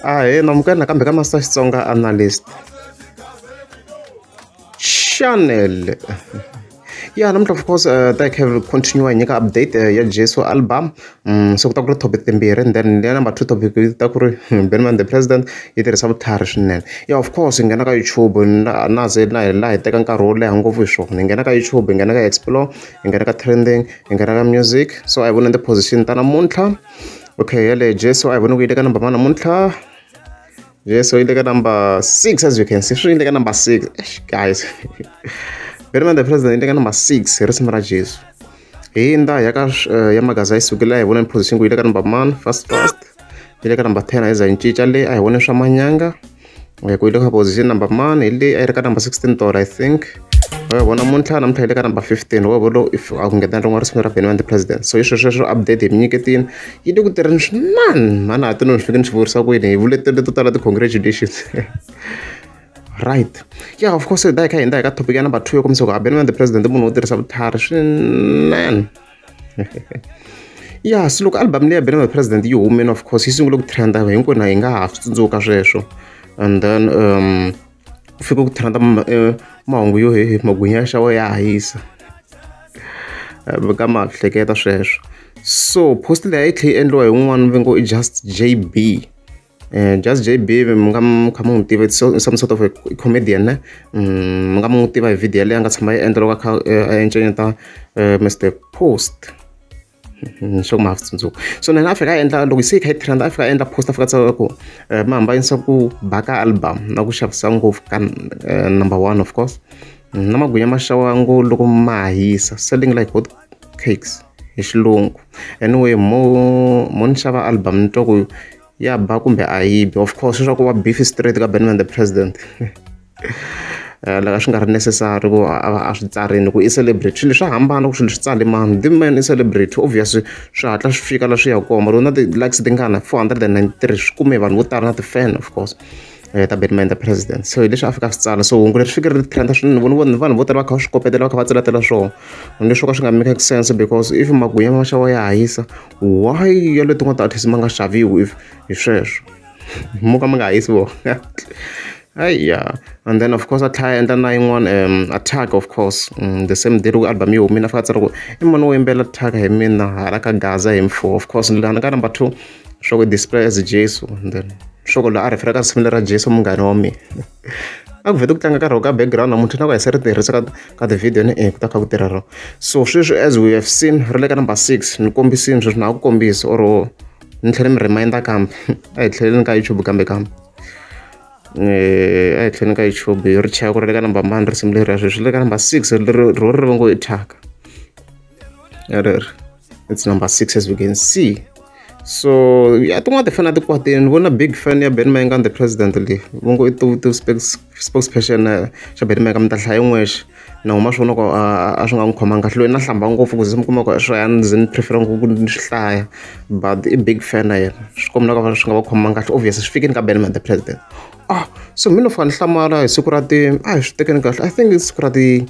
Hey, namukela nakambe ka Master Xitsonga analyst channel. Yeah, namuntlha of course ta hi continue hi nyika update ya Jeso album. So ku ta ku ri topic timbirhi, and then ya number 2 topic ta ku ri Benman the president yi tirhisa vutlharhi swinene. Yeah, of course hi nghena ka YouTube na ze na hi teka nkarhi wo leha ngopfu hi swona. Hi nghena ka YouTube, hi nghena ka explore, hi nghena ka trending, hi nghena ka music. So I vona the position ta namuntlha. Okay, yale Jeso I vona ku yi le ka number 1 namuntlha. Jeso yi le ka number 6, as you can see. Swi yi le ka number 6 guys. Benman the president yi le ka number 6 hi risimu ra Jesu. Hi nda ya ka ya magaza yi sukile hi vona position ku yi le ka number 1 first. Yi le ka number 10 hi za yi cinca le a hi vona swa manyanga. Ku yi le ka position number 1 hi le a yi ri ka number 16 I think. Vona namuntlha yi le ka number 15 volo if a ku nghena rin'wana risimu ra Benman the president. So hi sweswo update hi mi nyiketini yi le ku tirheni swinene mani a ti no ni fike ni swi vurisa ku yini hi vuleteri to tala ti-congratulations. Right. Yeah, of course da hi kha hi ka topic ya number 2 yo kombisa ku Benman the president i munhu wo tirhisa vutlhari swinene. Yeah, so loko album leyi ya Benman the president yi humile, of course yi sungule ku trenda hinkwenu hi nga ha swi tsundzuka sweswo, and then ku fike ku trenda mahungu yo magwinya ya xawa ya hisa ka ma hleketa sweswo. So post leyi yi tlhe endliwa hi un'wana va ngo i Just JB. Just JB mi nga kha mi n'wi tiva, some sort of a comedian ne. Mi nga n'wi tiva hi video leyi a nga tshama yi endla loko a encenya ta Mr Post. Swo ma tsundzuka. So na fika a endla loko se kha yi trend, a fika a endla post a fika tsaka ku ma hambanyisa ku baka album na ku xavisa ngopfu ka number 1 of course. Na magwinya ma xawa ngo loko ma hisa, selling like hot cakes hi xilungu. Anyway mo ni xava album ni twa ku ya ba kumbe a yibi. Of course swa ku va beef straight ka Benman the president. Laka swi nga ri necessary ku a swi tsarini ku i celebrity. Swilo swa hambana ku swilo swi tsale mani. The man i celebrity obviously swi hatla swi fika la swi ya koma. Rona ti-likes ti nga na 493 swi kume vanhu vo tala na ti-fan of course ta Benman the president. So hi leswi a fika swi tsala. So hungu leri swi fikiri trenda swinene, vanhu vo tala va kha va swi kopetela, va kha va tseletela swona. Leswo ka swi nga make sense because if magwinya ma xawa ya hisa, why ya le tin'wana ti-artist ma nga xaviwi if hi sweswo mo ka ma nga hisi vona. Yeah, and then of course I try and then attack of course the same day ku album yo mina fika tsara ku I mani wo yimbela attack hi mina hala ka Gaza hi mfo. Of course lana ka number 2 sho ku display as Jeso, and then sho ku la a refera ka similar ra Jeso munghani wa mina. A ku vete ku tlanga ka ro ka background namuntlha na ku hi se ri tirhisa ka the video ni ku ta kha ku tirha ro. So sweswo as we have seen ri le ka number 6 ni kombisini sweswo na ku kombisa or ni tlhela mi reminder kambe a hi tlheleni ka YouTube kambe a hi tlheleni ka YouTube ri chaya ku ri le ka number 1 risimu leri ya sweswi le ka number 6 ro ri ngo i thyaka. It's number 6 as we can see. So yeah, tin'wana ti fana ti kwatini. Ni vona big fan ya Mayengani the president leyi vo ngo i spokesperson xa Mayengani mi ta hlaya n'wexe na huma swona ku a swi nga n'wi khomanga kahle. Loyi na hlamba ngopfu ku ze mi kuma ku swo ya ndzi ni prefera ku ni swi hlaya, but i big fan na yena. Swi komba ka swi nga va khomanga kahle obviously swi fikeni ka Mayengani the president. So mina ni fika ni hlamala hi siku ra a hi swi tekeni kahle, I think i siku ra ti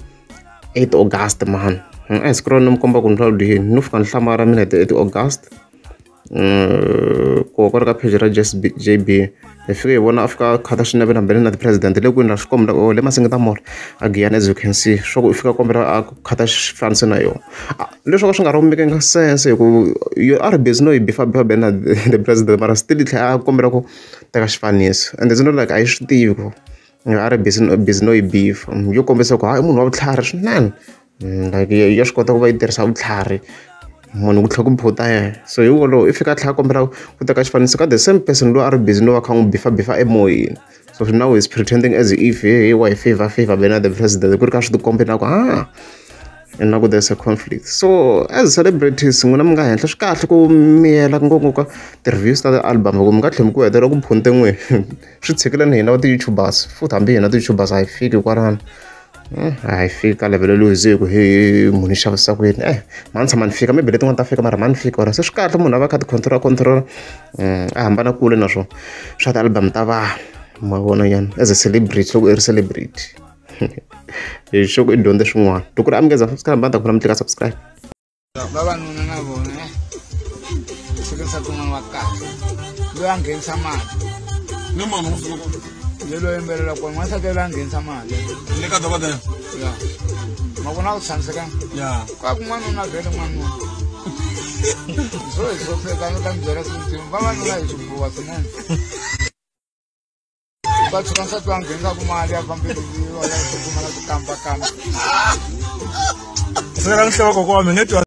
8 August man. A hi siku ra ni mi komba ku ni hlawuleni ni fika ni hlamala mina hi 8 August. Ku ri ka page ra Just JB hi fike hi vona a fika khata swinene na Benman the president le kwini ra swi komba le masingita mora again as you can see swa ku i fika kombela a khata xifanisi na yona. Leswo ka swi nga ri making sense hi ku you are busy no hi bifa Benman the president mara still tlhela a kombela ku teka xifaniso, and there's no like a hi swi tivi ku a ri busy no hi beef yo kombisa ku i munhu wa vutlhari swinene, like ya swi kota ku va yi tirhisa vutlhari munhu ku tlhela ku phuta yena. So hi wolowo i fika a tlhela kombela ku teka xifaniso ka the same person loyi a ri busy no va kha n'wi bifa emoyeni. So now he's pretending as if hi wa hi favor Benman the president ku ri ka swi tikombi na ku and now there's a conflict. So as celebrities n'wina mi nga henhla swi kahle ku miyela ngopfu ka ti-reviews ta ti-album ku mi nga tlhela mi ku hetelela ku phunte n'wina swi tshikile ni hina va ti-YouTubers futhi hambi hina ti-YouTubers a hi fiki kwalano. A hi fiki ka level leyi ze ku hi munhu i xavisa ku yini mani tshama ni fika maybe letin'wana ta fika mara mani fika wena. Se swi kahle munhu a va kha ti-control a hambana kule na swona swa ti-album ta vanhu ma vona yana as a celebrity loko i ri celebrity. Hi sure ku i dyondze swin'wana. Loko ku ri a mi ngeza subscribe banda ku na mi tlika subscribe. Vavanuna na vona se ka sa kun'wana wa kahle loyi a nghenisa mali ni mama usuku loyi yimbelela kona n'wansati loyi a nghenisa mali le ka dokodela ya ma vona ku tshamiseka ya ka kun'wana u na vhele n'wanuna so hi soseka no ta mi byela swintima vavanuna hi swibuwa swinene va tshuka nsati wa nghenisaka mali ya fambeleriwa ya kumala ku kambakamba sera ni hloko kwa mi nge